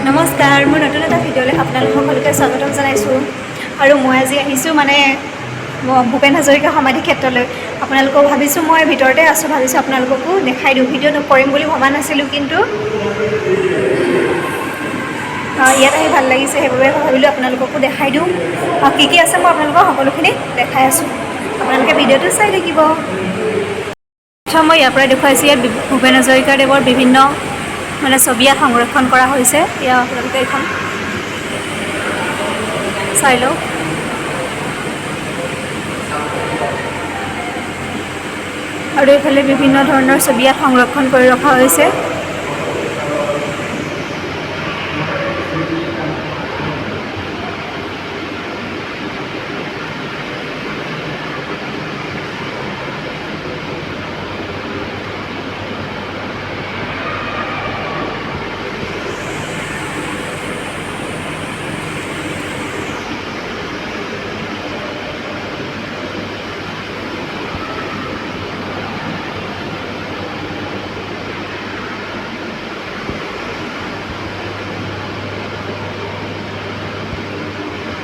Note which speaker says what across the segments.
Speaker 1: নমস্কাৰ, মোৰ নতুন এটা ভিডিঅ'লৈ আপোনালোক সকলোকে স্বাগতম জনাইছোঁ। আৰু মই আজি আহিছোঁ ভূপেন হাজৰিকা সমাধি ক্ষেত্ৰলৈ। আপোনালোকক ভাবিছোঁ মই ভিতৰতে আছোঁ, ভাবিছোঁ আপোনালোককো দেখাই দিওঁ। ভিডিঅ' নকৰিম বুলি ভবা নাছিলোঁ, কিন্তু ইয়াত আহি ভাল লাগিছে, সেইবাবে ভাবিলোঁ আপোনালোককো দেখাই দিওঁ। কি কি আছে মই আপোনালোকক সকলোখিনি দেখাই আছোঁ, আপোনালোকে ভিডিঅ'টো চাই থাকিব। মই ইয়াৰ পৰাই দেখুৱাইছোঁ, ইয়াত ভূপেন হাজৰিকাদেৱৰ বিভিন্ন ছবি ইয়াত সংৰক্ষণ কৰা হৈছে। ইয়াত আপোনালোকে এইখন চাই লওক। আৰু এইফালে বিভিন্ন ধৰণৰ ছবি ইয়াত সংৰক্ষণ কৰি ৰখা হৈছে।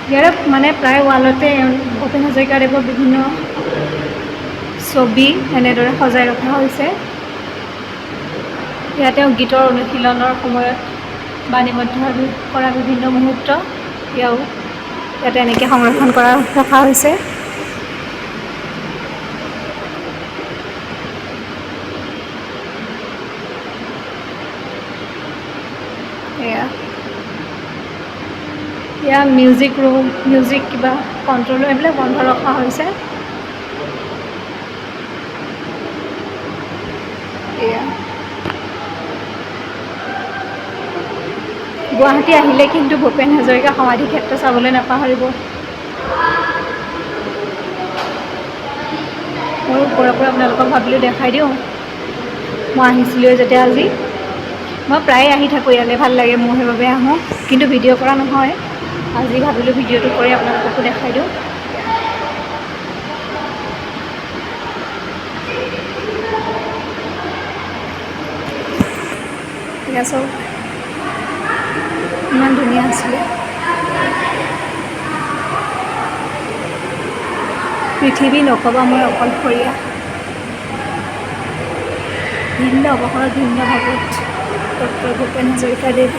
Speaker 1: ইয়াৰ প্ৰায় ৱালতে ভূপেন হাজৰিকাদেৱৰ বিভিন্ন ছবি এনেদৰে সজাই ৰখা হৈছে। ইয়াতে গীতৰ অনুশীলনৰ সময়ত বাণীবদ্ধ কৰা বিভিন্ন মুহূৰ্ত ইয়াতে এনেকৈ সংৰক্ষণ কৰা ৰখা হৈছে। ইয়াত মিউজিক ৰুম, মিউজিক কিবা কণ্ট্ৰল ৰুম, এইবিলাক বন্ধ ৰখা হৈছে। গুৱাহাটী আহিলে কিন্তু ভূপেন হাজৰিকা সমাধি ক্ষেত্ৰ চাবলৈ নাপাহৰিব। মোৰ ওপৰৰ পৰা আপোনালোকক ভাবিলোঁ দেখাই দিওঁ। মই আহিছিলোঁ যেতিয়া আজি, মই প্ৰায়ে আহি থাকোঁ ইয়ালৈ, ভাল লাগে মোৰ, সেইবাবে আহোঁ, কিন্তু ভিডিঅ' কৰা নহয়। আজি ভাবিলোঁ ভিডিঅ'টো কৰি আপোনালোককো দেখাই দিওঁ। ঠিক আছে, ইমান ধুনীয়া আছিলে। পৃথিৱী নক'বা মই অকলশৰীয়া, ভিন্ন অৱসৰত ভিন্ন ভাৱত, ডক্টৰ ভূপেন হাজৰিকাদেৱ।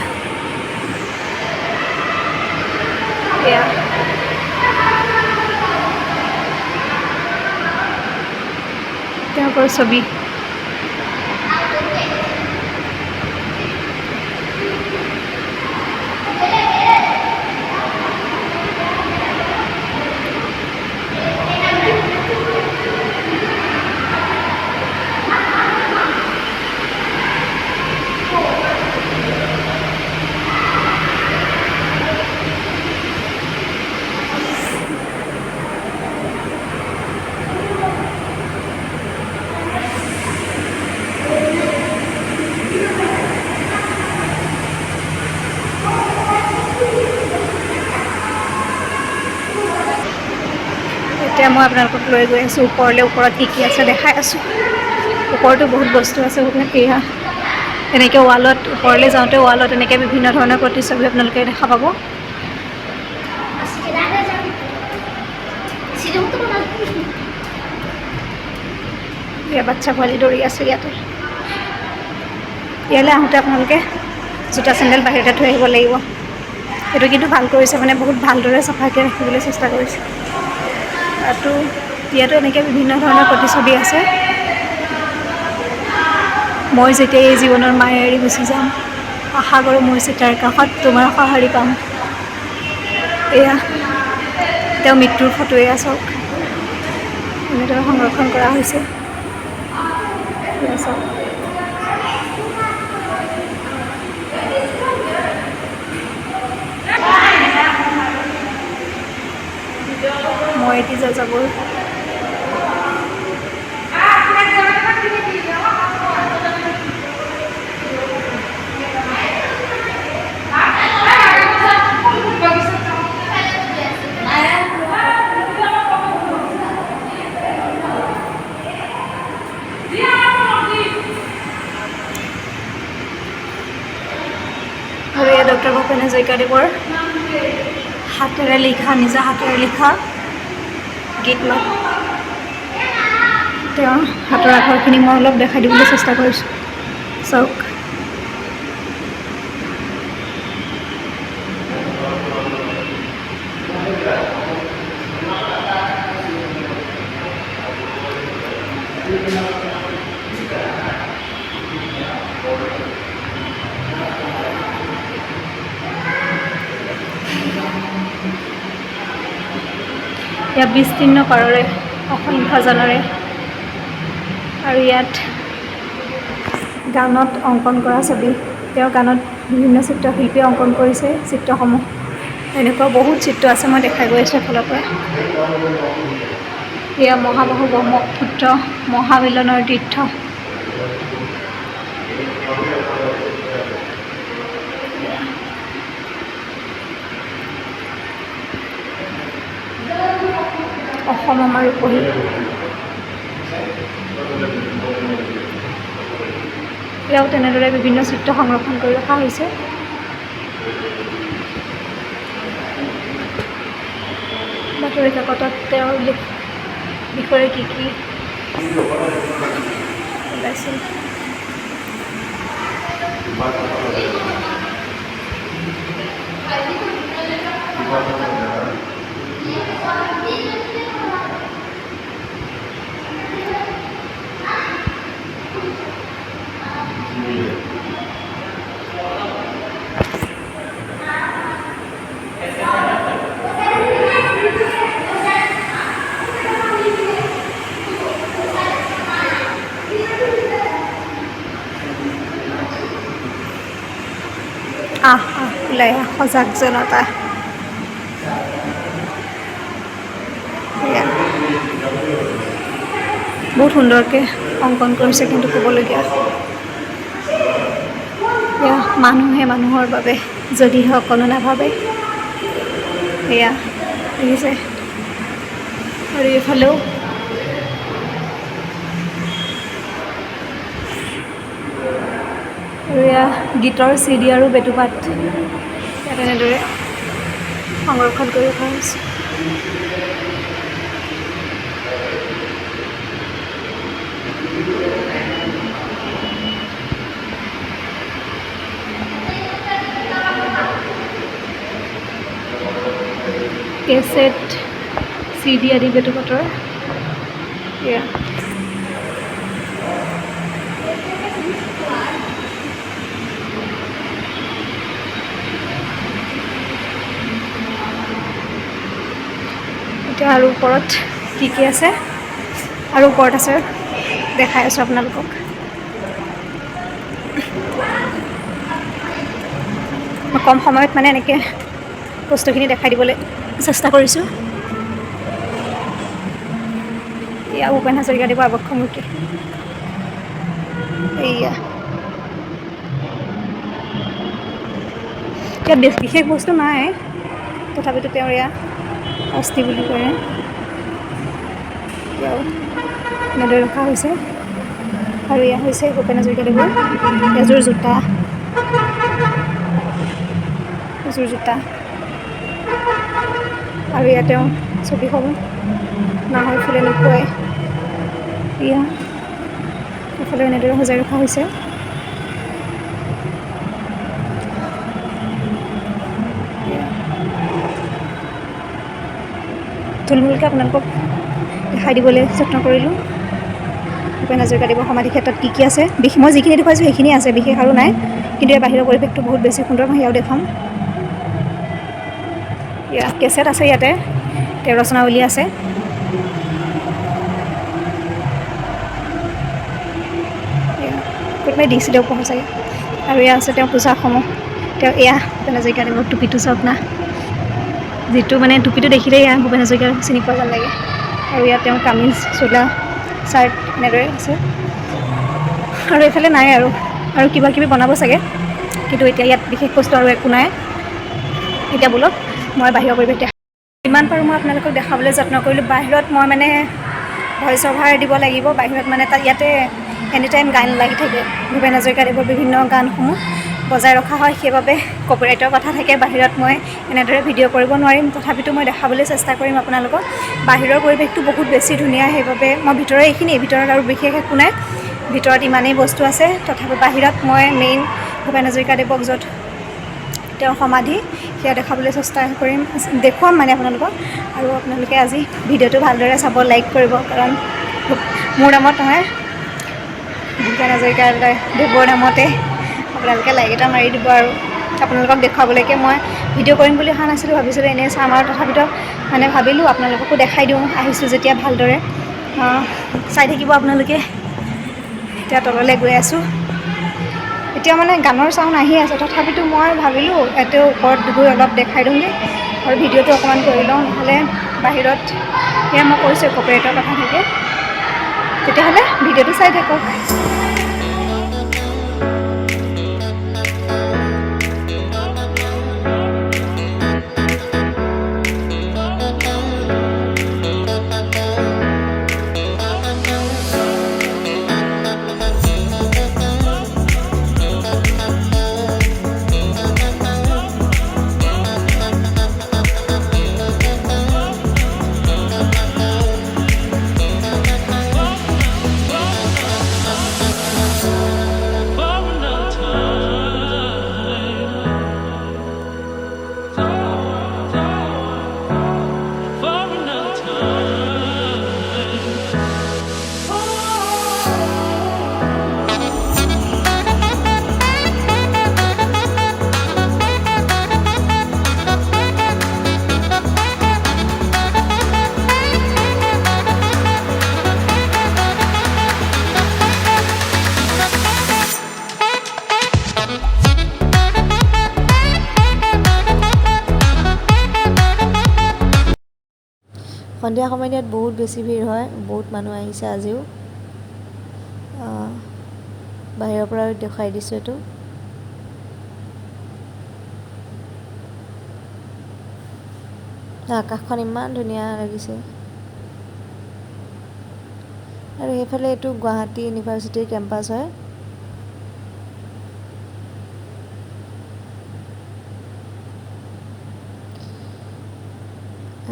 Speaker 1: তেওঁলোকৰ ছবি। এয়া মই আপোনালোকক লৈ গৈ আছোঁ ওপৰলৈ, ওপৰত কি আছে দেখাই আছোঁ। ওপৰতো বহুত বস্তু আছে, এয়া এনেকৈ ৱালত ওপৰলৈ যাওঁতে ৱালত এনেকৈ বিভিন্ন ধৰণৰ প্ৰতিচ্ছবি আপোনালোকে দেখা পাব। এয়া বাচ্ছা পোৱালি দৌৰি আছে ইয়াতে। ইয়ালৈ আহোঁতে আপোনালোকে জোতা চেণ্ডেল বাহিৰতে থৈ আহিব লাগিব। সেইটো কিন্তু ভাল কৰিছে, মানে বহুত ভালদৰে চাফাকৈ ৰাখিবলৈ চেষ্টা কৰিছে। ইয়াতো এনেকৈ বিভিন্ন ধৰণৰ প্ৰতিচ্ছবি আছে। মই যেতিয়া এই জীৱনৰ মায়া এৰি গুচি যাম, আশা কৰোঁ মোৰ চিতাৰ কাষত তোমাৰ সঁহাৰি পাম। এয়া তেওঁ মৃত্যুৰ ফটো, এয়া চাওক এনেদৰে সংৰক্ষণ কৰা হৈছে। এয়া চাওক, মই এটি যাযাবৰ। আৰু এয়া ডক্টৰ ভূপেন হাজৰিকাদেৱৰ হাতেৰে লিখা, নিজা হাতেৰে লিখা গীত মাত। তেওঁৰ হাতৰ আখৰখিনি মই অলপ দেখাই দিবলৈ চেষ্টা কৰিছোঁ। চাওক, ইয়াত বিস্তীৰ্ণ পাৰৰে অসংখ্য জনৰে, আৰু ইয়াত গানত অংকন কৰা ছবি। তেওঁ গানত বিভিন্ন চিত্ৰশিল্পীয়ে অংকন কৰিছে চিত্ৰসমূহ। এনেকুৱা বহুত চিত্ৰ আছে, মই দেখাই গৈ আছোঁ এফালৰ পৰা। এয়া মহাবাহু ব্ৰহ্মপুত্ৰ মহামিলনৰ তীৰ্থ। অসম আমাৰ ৰূপহী। এয়াও তেনেদৰে বিভিন্ন চিত্ৰ সংৰক্ষণ কৰি ৰখা হৈছে। বাতৰি কাকতত তেওঁৰ বিষয়ে কি ওলাইছিল। ওলাই সজাগ জনতা। বহুত সুন্দৰকৈ অংকন কৰিছে, কিন্তু ক'বলগীয়া এয়া মানুহে মানুহৰ বাবে যদিহে অকণো নাভাবে। এয়া দেখিছে, আৰু এইফালেও আৰু এয়া গীতৰ CD আৰু বেটুপাত ইয়াত এনেদৰে সংৰক্ষণ কৰি ৰখা হৈছে। কেছেট CD আদি বেটুপাতৰ এয়া এতিয়া আৰু ওপৰত কি আছে, আৰু ওপৰত আছে দেখাই আছোঁ আপোনালোকক। মই কম সময়ত মানে এনেকৈ বস্তুখিনি দেখাই দিবলৈ চেষ্টা কৰিছোঁ। এয়া ভূপেন হাজৰিকাদেৱৰ আৱক্ষ মূৰ্তি। এইয়া ইয়াত বিশেষ বস্তু নাই, তথাপিতো তেওঁৰ এয়া অস্থি বুলি কয়। এতিয়াও এনেদৰে ৰখা হৈছে। আৰু এয়া হৈছে ভূপেন হাজৰিকাদেৱৰ এযোৰ জোতা, আৰু ইয়াত তেওঁ ছবিসমূহ নাহৰ ফুলে লুকুৱাই এয়া এফালে এনেদৰে সজাই ৰখা হৈছে। থুলমূলকৈ আপোনালোকক দেখাই দিবলৈ যত্ন কৰিলোঁ ভূপেন হাজৰিকাদেৱৰ সমাধি ক্ষেত্ৰত কি আছে। মই যিখিনি দেখুৱাইছোঁ সেইখিনিয়ে আছে, বিশেষ আৰু নাই। কিন্তু ইয়াৰ বাহিৰৰ পৰিৱেশটো বহুত বেছি সুন্দৰ, মই সেয়াও দেখাম। ইয়াত কেছেট আছে, ইয়াতে তেওঁ ৰচনাৱলী আছে। কোনোবাই দিছিলে উপহাৰ চাগে। আৰু এয়া আছে তেওঁ পোচাকসমূহ। তেওঁ এয়া ভূপেন হাজৰিকাদেৱৰ টুপিটো চাওক না, যিটো মানে টুপিটো দেখিলেই এয়া ভূপেন হাজৰিকা চিনি পোৱা যেন লাগে। আৰু ইয়াত তেওঁ কামিজ, চোলা, চাৰ্ট এনেদৰে আছে। আৰু এইফালে নাই আৰু কিবা কিবি বনাব চাগে, কিন্তু এতিয়া ইয়াত বিশেষ বস্তু আৰু একো নাই। এতিয়া বোলক মই বাহিৰৰ পৰিৱেশ দেখা, যিমান পাৰোঁ মই আপোনালোকক দেখাবলৈ যত্ন কৰিলোঁ। বাহিৰত মই মানে ভইচ অভাৰ দিব লাগিব। বাহিৰত মানে ইয়াতে এনি টাইম গান লাগি থাকে, ভূপেন হাজৰিকাদেৱৰ বিভিন্ন গানসমূহ বজাই ৰখা হয়, সেইবাবে কপিৰাইটৰ কথা থাকে। বাহিৰত মই এনেদৰে ভিডিঅ' কৰিব নোৱাৰিম, তথাপিতো মই দেখাবলৈ চেষ্টা কৰিম আপোনালোকক। বাহিৰৰ পৰিৱেশটো বহুত বেছি ধুনীয়া, সেইবাবে মই ভিতৰত আৰু বিশেষ একো নাই। ভিতৰত ইমানেই বস্তু আছে, তথাপি বাহিৰত মই মেইন ভূপেন হাজৰিকাদেৱক য'ত তেওঁৰ সমাধি সেয়া দেখাবলৈ চেষ্টা কৰিম, দেখুৱাম মানে আপোনালোকক। আৰু আপোনালোকে আজি ভিডিঅ'টো ভালদৰে চাব, লাইক কৰিব, কাৰণ মোৰ নামত নহয়, ভূপেন হাজৰিকাদেৱৰ নামতে আপোনালোকে লাইক এটা মাৰি দিব। আৰু আপোনালোকক দেখুৱাবলৈকে মই ভিডিঅ' কৰিম বুলি অহা নাছিলোঁ, ভাবিছিলোঁ এনেই চাম আৰু তথাপিতো মানে ভাবিলোঁ আপোনালোককো দেখাই দিওঁ, আহিছোঁ যেতিয়া ভালদৰে চাই থাকিব আপোনালোকে। এতিয়া তললৈ গৈ আছোঁ, এতিয়া মানে গানৰ চাউণ্ড আহি আছে, তথাপিতো মই ভাবিলোঁ ইয়াতে ওপৰত গৈ অলপ দেখাই দিওঁগৈ আৰু ভিডিঅ'টো অকণমান কৰি লওঁ, নহ'লে বাহিৰত সেয়া মই কৈছোঁ কপিৰাইটৰ কথা থাকে। তেতিয়াহ'লে ভিডিঅ'টো চাই থাকক। সন্ধিয়া সময়ত ইয়াত বহুত বেছি ভিৰ হয়, বহুত মানুহ আহিছে আজিও। বাহিৰৰ পৰা দেখুৱাই দিছোঁ এইটো। আকাশখন ইমান ধুনীয়া লাগিছে। আৰু সেইফালে এইটো গুৱাহাটী ইউনিভাৰ্চিটিৰ কেম্পাছ হয়।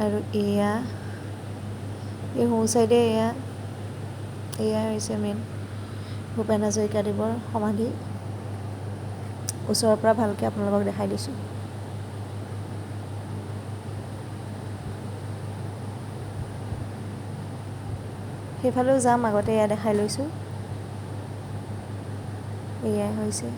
Speaker 1: আৰু এয়া এই সোঁ চাইডে এয়া হৈছে মেইন ভূপেন হাজৰিকাদেৱৰ সমাধি। ওচৰৰ পৰা ভালকৈ আপোনালোকক দেখাই দিছোঁ। সেইফালেও যাম, আগতে এয়া দেখাই লৈছোঁ। এয়াই হৈছে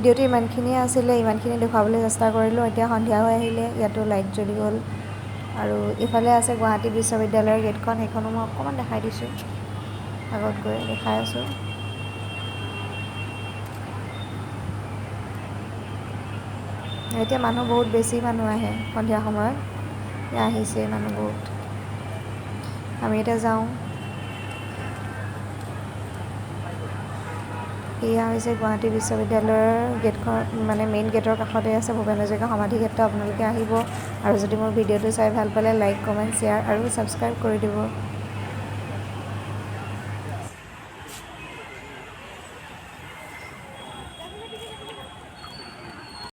Speaker 1: ভিডিঅ'টো ইমানখিনিয়ে আছিলে, ইমানখিনি দেখুৱাবলৈ চেষ্টা কৰিলোঁ। এতিয়া সন্ধিয়া হৈ আহিলে, ইয়াতো লাইট জ্বলি গ'ল। আৰু ইফালে আছে গুৱাহাটী বিশ্ববিদ্যালয়ৰ গেটখন, সেইখনো মই অকণমান দেখাই দিছোঁ, আগত গৈ দেখাই আছোঁ। এতিয়া মানুহ বহুত বেছি মানুহ আহে সন্ধিয়া সময়ত, আহিছে মানুহ বহুত। আমি এতিয়া যাওঁ। এয়া হৈছে গুৱাহাটী বিশ্ববিদ্যালয়ৰ গেটখন, মানে মেইন গেটৰ কাষতে আছে ভূপেন হাজৰিকা সমাধি ক্ষেত্ৰ। আপোনালোকে আহিব, আৰু যদি মোৰ ভিডিঅ'টো চাই ভাল পালে লাইক, কমেণ্ট, শ্বেয়াৰ আৰু ছাবস্ক্ৰাইব কৰি দিব।